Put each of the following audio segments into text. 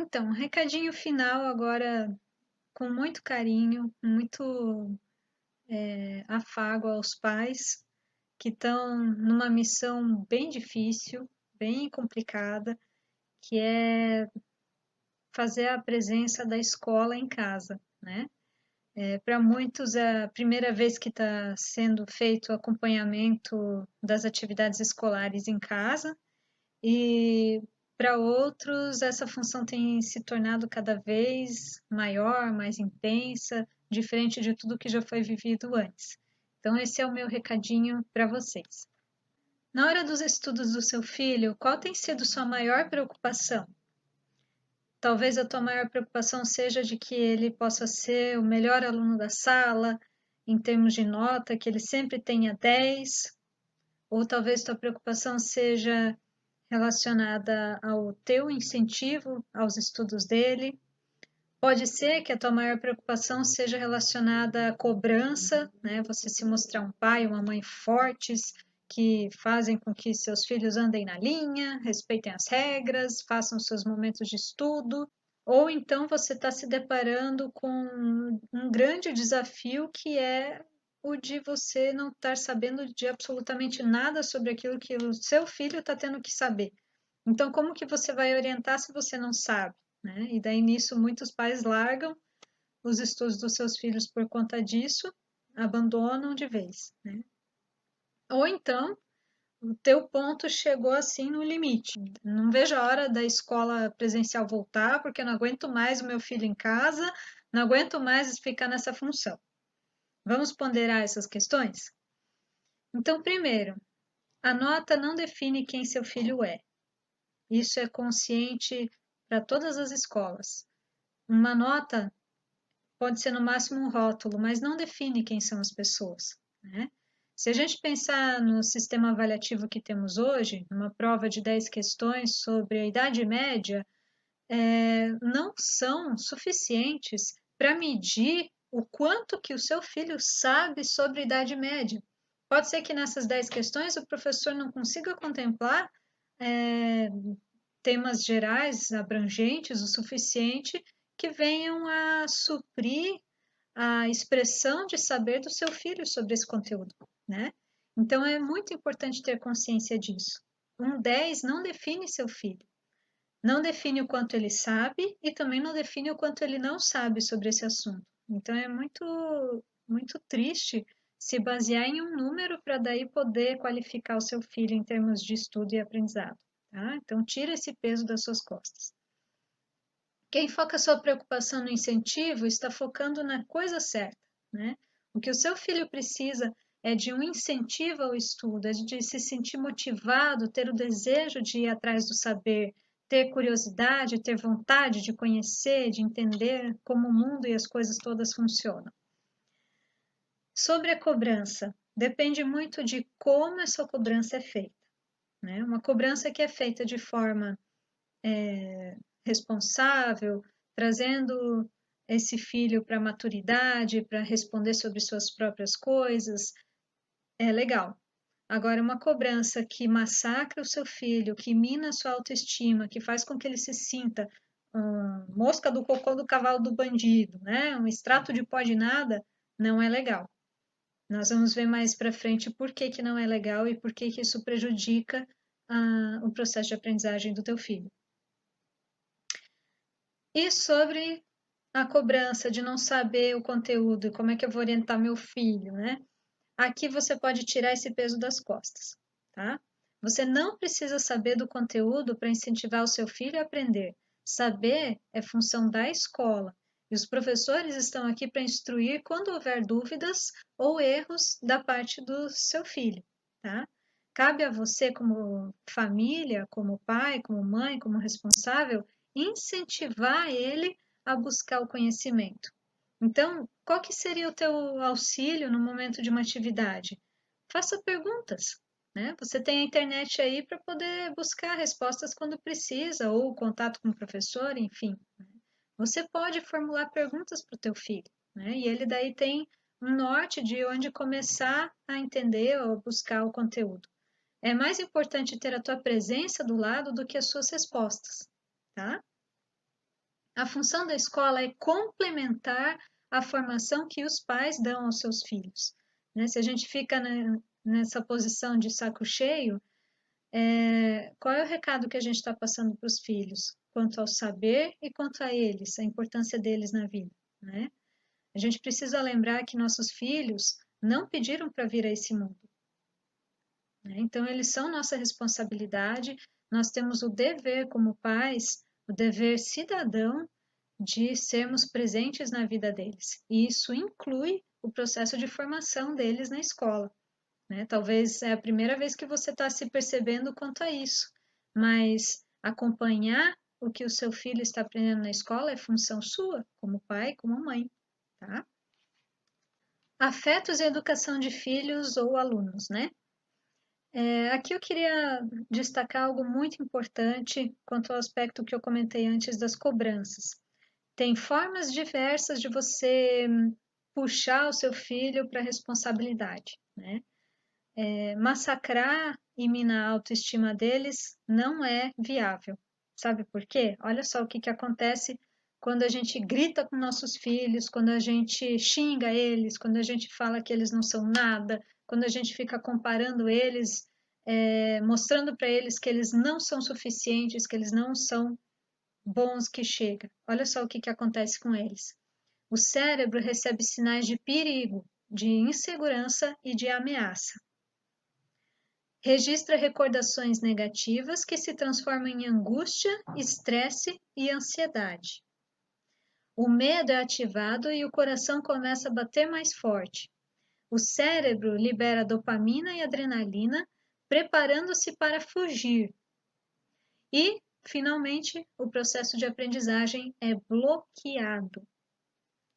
Então, um recadinho final agora com muito carinho, muito afago aos pais que estão numa missão bem difícil, bem complicada, que é fazer a presença da escola em casa, né? Para muitos é a primeira vez que está sendo feito o acompanhamento das atividades escolares em casa, e para outros, essa função tem se tornado cada vez maior, mais intensa, diferente de tudo que já foi vivido antes. Então, esse é o meu recadinho para vocês. Na hora dos estudos do seu filho, qual tem sido sua maior preocupação? Talvez a tua maior preocupação seja de que ele possa ser o melhor aluno da sala, em termos de nota, que ele sempre tenha 10, ou talvez tua preocupação seja relacionada ao teu incentivo aos estudos dele. Pode ser que a tua maior preocupação seja relacionada à cobrança, né? Você se mostrar um pai, uma mãe fortes, que fazem com que seus filhos andem na linha, respeitem as regras, façam seus momentos de estudo. Ou então você está se deparando com um grande desafio que é o de você não estar sabendo de absolutamente nada sobre aquilo que o seu filho está tendo que saber. Então, como que você vai orientar se você não sabe, né? E daí nisso muitos pais largam os estudos dos seus filhos por conta disso, abandonam de vez, né? Ou então, o teu ponto chegou assim no limite. Não vejo a hora da escola presencial voltar, porque eu não aguento mais o meu filho em casa, não aguento mais ficar nessa função. Vamos ponderar essas questões? Então, primeiro, a nota não define quem seu filho é. Isso é consciente para todas as escolas. Uma nota pode ser no máximo um rótulo, mas não define quem são as pessoas, né? Se a gente pensar no sistema avaliativo que temos hoje, numa prova de 10 questões sobre a idade média, não são suficientes para medir o quanto que o seu filho sabe sobre a idade média. Pode ser que nessas 10 questões o professor não consiga contemplar é, temas gerais, abrangentes, o suficiente, que venham a suprir a expressão de saber do seu filho sobre esse conteúdo, né? Então é muito importante ter consciência disso. Um 10 não define seu filho, não define o quanto ele sabe e também não define o quanto ele não sabe sobre esse assunto. Então é muito triste se basear em um número para daí poder qualificar o seu filho em termos de estudo e aprendizado, tá? Então tira esse peso das suas costas. Quem foca sua preocupação no incentivo está focando na coisa certa, né? O que o seu filho precisa é de um incentivo ao estudo, é de se sentir motivado, ter o desejo de ir atrás do saber, ter curiosidade, ter vontade de conhecer, de entender como o mundo e as coisas todas funcionam. Sobre a cobrança, depende muito de como essa cobrança é feita, né? Uma cobrança que é feita de forma responsável, trazendo esse filho para a maturidade, para responder sobre suas próprias coisas, é legal. Agora, uma cobrança que massacra o seu filho, que mina a sua autoestima, que faz com que ele se sinta mosca do cocô do cavalo do bandido, né? Um extrato de pó de nada, não é legal. Nós vamos ver mais para frente por que que não é legal e por que que isso prejudica o processo de aprendizagem do teu filho. E sobre a cobrança de não saber o conteúdo, como é que eu vou orientar meu filho, né? Aqui você pode tirar esse peso das costas, tá? Você não precisa saber do conteúdo para incentivar o seu filho a aprender. Saber é função da escola. E os professores estão aqui para instruir quando houver dúvidas ou erros da parte do seu filho, tá? Cabe a você, como família, como pai, como mãe, como responsável, incentivar ele a buscar o conhecimento. Então, qual que seria o teu auxílio no momento de uma atividade? Faça perguntas, né? Você tem a internet aí para poder buscar respostas quando precisa, ou contato com o professor, enfim. Você pode formular perguntas para o teu filho, né? E ele daí tem um norte de onde começar a entender ou buscar o conteúdo. É mais importante ter a tua presença do lado do que as suas respostas, tá? A função da escola é complementar a formação que os pais dão aos seus filhos, né? Se a gente fica nessa posição de saco cheio, qual é o recado que a gente está passando para os filhos, quanto ao saber e quanto a eles, a importância deles na vida, né? A gente precisa lembrar que nossos filhos não pediram para vir a esse mundo, né? Então, eles são nossa responsabilidade, nós temos o dever como pais, o dever cidadão de sermos presentes na vida deles. E isso inclui o processo de formação deles na escola, né? Talvez é a primeira vez que você está se percebendo quanto a isso, mas acompanhar o que o seu filho está aprendendo na escola é função sua, como pai, como mãe, tá? Afetos e educação de filhos ou alunos, né? Aqui eu queria destacar algo muito importante quanto ao aspecto que eu comentei antes das cobranças. Tem formas diversas de você puxar o seu filho para a responsabilidade, né? Massacrar e minar a autoestima deles não é viável. Sabe por quê? Olha só o que acontece quando a gente grita com nossos filhos, quando a gente xinga eles, quando a gente fala que eles não são nada, quando a gente fica comparando eles, mostrando para eles que eles não são suficientes, que eles não são bons que chega. Olha só o que acontece com eles. O cérebro recebe sinais de perigo, de insegurança e de ameaça. Registra recordações negativas que se transformam em angústia, estresse e ansiedade. O medo é ativado e o coração começa a bater mais forte. O cérebro libera dopamina e adrenalina, preparando-se para fugir. E, finalmente, o processo de aprendizagem é bloqueado.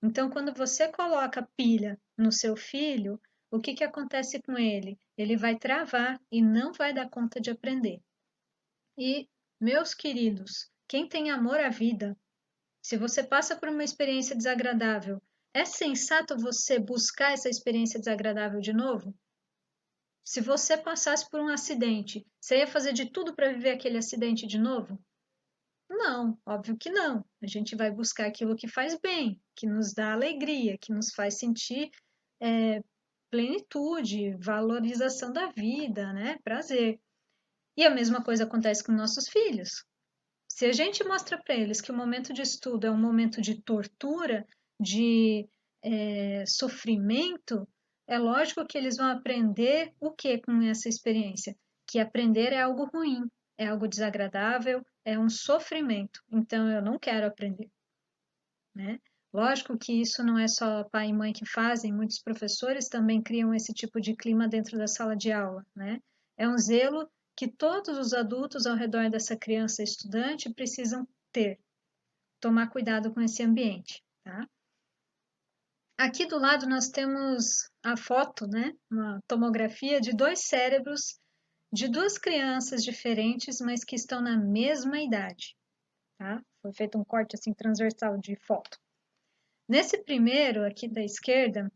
Então, quando você coloca pilha no seu filho, o que acontece com ele? Ele vai travar e não vai dar conta de aprender. E, meus queridos, quem tem amor à vida, se você passa por uma experiência desagradável, é sensato você buscar essa experiência desagradável de novo? Se você passasse por um acidente, você ia fazer de tudo para viver aquele acidente de novo? Não, óbvio que não. A gente vai buscar aquilo que faz bem, que nos dá alegria, que nos faz sentir plenitude, valorização da vida, né? Prazer. E a mesma coisa acontece com nossos filhos. Se a gente mostra para eles que o momento de estudo é um momento de tortura, de sofrimento, é lógico que eles vão aprender o que com essa experiência? Que aprender é algo ruim, é algo desagradável, é um sofrimento. Então eu não quero aprender, né? Lógico que isso não é só pai e mãe que fazem, muitos professores também criam esse tipo de clima dentro da sala de aula, né? É um zelo que todos os adultos ao redor dessa criança estudante precisam ter. Tomar cuidado com esse ambiente, tá? Aqui do lado nós temos a foto, né? Uma tomografia de dois cérebros de duas crianças diferentes, mas que estão na mesma idade, tá? Foi feito um corte assim transversal de foto. Nesse primeiro, aqui da esquerda,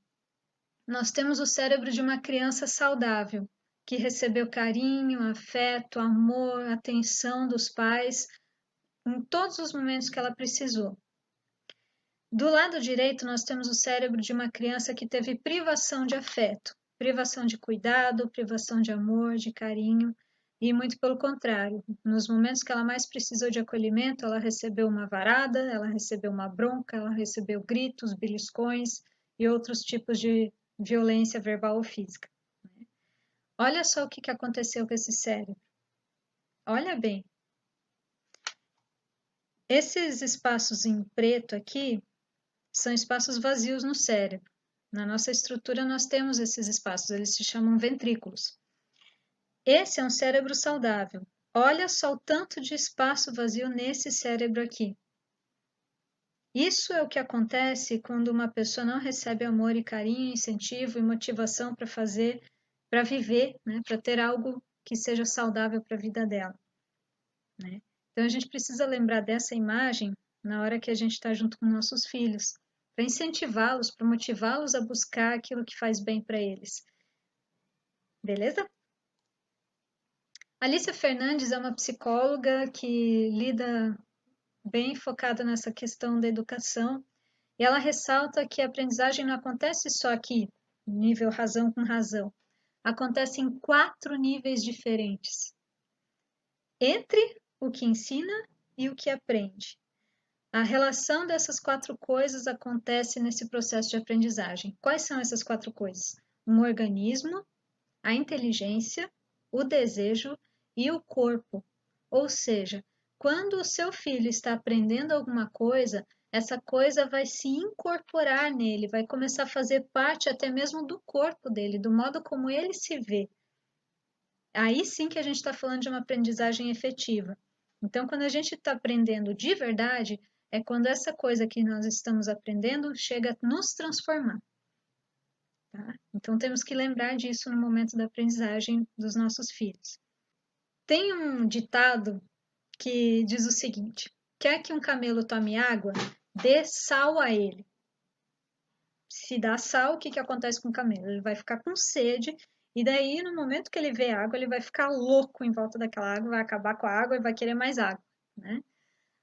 nós temos o cérebro de uma criança saudável, que recebeu carinho, afeto, amor, atenção dos pais em todos os momentos que ela precisou. Do lado direito, nós temos o cérebro de uma criança que teve privação de afeto, privação de cuidado, privação de amor, de carinho, e muito pelo contrário. Nos momentos que ela mais precisou de acolhimento, ela recebeu uma varada, ela recebeu uma bronca, ela recebeu gritos, beliscões e outros tipos de violência verbal ou física. Olha só o que aconteceu com esse cérebro. Olha bem. Esses espaços em preto aqui são espaços vazios no cérebro. Na nossa estrutura nós temos esses espaços, eles se chamam ventrículos. Esse é um cérebro saudável. Olha só o tanto de espaço vazio nesse cérebro aqui. Isso é o que acontece quando uma pessoa não recebe amor e carinho, incentivo e motivação para fazer, para viver, né? Para ter algo que seja saudável para a vida dela, né? Então a gente precisa lembrar dessa imagem na hora que a gente está junto com nossos filhos, para incentivá-los, para motivá-los a buscar aquilo que faz bem para eles. Beleza? Alicia Fernandes é uma psicóloga que lida bem focada nessa questão da educação, e ela ressalta que a aprendizagem não acontece só aqui, nível razão com razão, acontece em 4 níveis diferentes, entre o que ensina e o que aprende. A relação dessas 4 coisas acontece nesse processo de aprendizagem. Quais são essas 4 coisas? Um organismo, a inteligência, o desejo e o corpo. Ou seja, quando o seu filho está aprendendo alguma coisa, essa coisa vai se incorporar nele, vai começar a fazer parte até mesmo do corpo dele, do modo como ele se vê. Aí sim que a gente está falando de uma aprendizagem efetiva. Então, quando a gente está aprendendo de verdade, é quando essa coisa que nós estamos aprendendo chega a nos transformar. Tá? Então, temos que lembrar disso no momento da aprendizagem dos nossos filhos. Tem um ditado que diz o seguinte: quer que um camelo tome água? Dê sal a ele. Se dá sal, o que, que acontece com o camelo? Ele vai ficar com sede, e daí, no momento que ele vê água, ele vai ficar louco em volta daquela água, vai acabar com a água e vai querer mais água, né?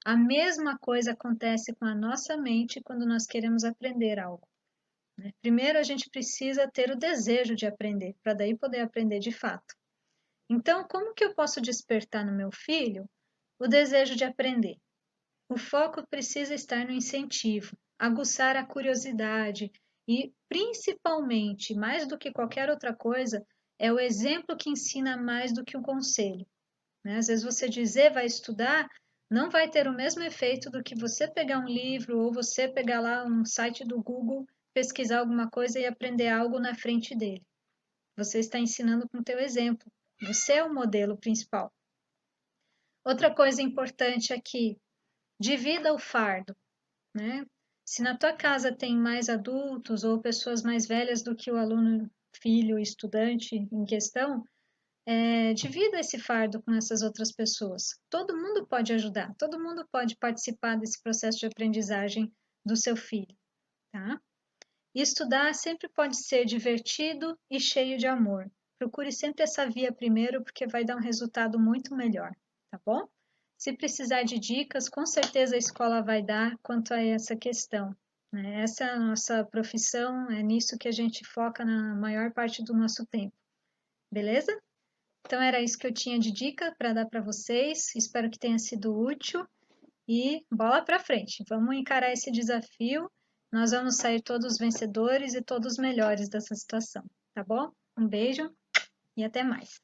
A mesma coisa acontece com a nossa mente quando nós queremos aprender algo. Né? Primeiro, a gente precisa ter o desejo de aprender, para daí poder aprender de fato. Então, como que eu posso despertar no meu filho o desejo de aprender? O foco precisa estar no incentivo, aguçar a curiosidade e, principalmente, mais do que qualquer outra coisa, é o exemplo que ensina mais do que o conselho. Né? Às vezes você dizer vai estudar não vai ter o mesmo efeito do que você pegar um livro ou você pegar lá um site do Google, pesquisar alguma coisa e aprender algo na frente dele. Você está ensinando com o teu exemplo. Você é o modelo principal. Outra coisa importante aqui, divida o fardo, né? Se na tua casa tem mais adultos ou pessoas mais velhas do que o aluno, filho, estudante em questão, divida esse fardo com essas outras pessoas. Todo mundo pode ajudar, todo mundo pode participar desse processo de aprendizagem do seu filho, tá? E estudar sempre pode ser divertido e cheio de amor. Procure sempre essa via primeiro, porque vai dar um resultado muito melhor, tá bom? Se precisar de dicas, com certeza a escola vai dar quanto a essa questão. Né? Essa é a nossa profissão, é nisso que a gente foca na maior parte do nosso tempo. Beleza? Então era isso que eu tinha de dica para dar para vocês. Espero que tenha sido útil e bola para frente. Vamos encarar esse desafio. Nós vamos sair todos vencedores e todos melhores dessa situação, tá bom? Um beijo e até mais.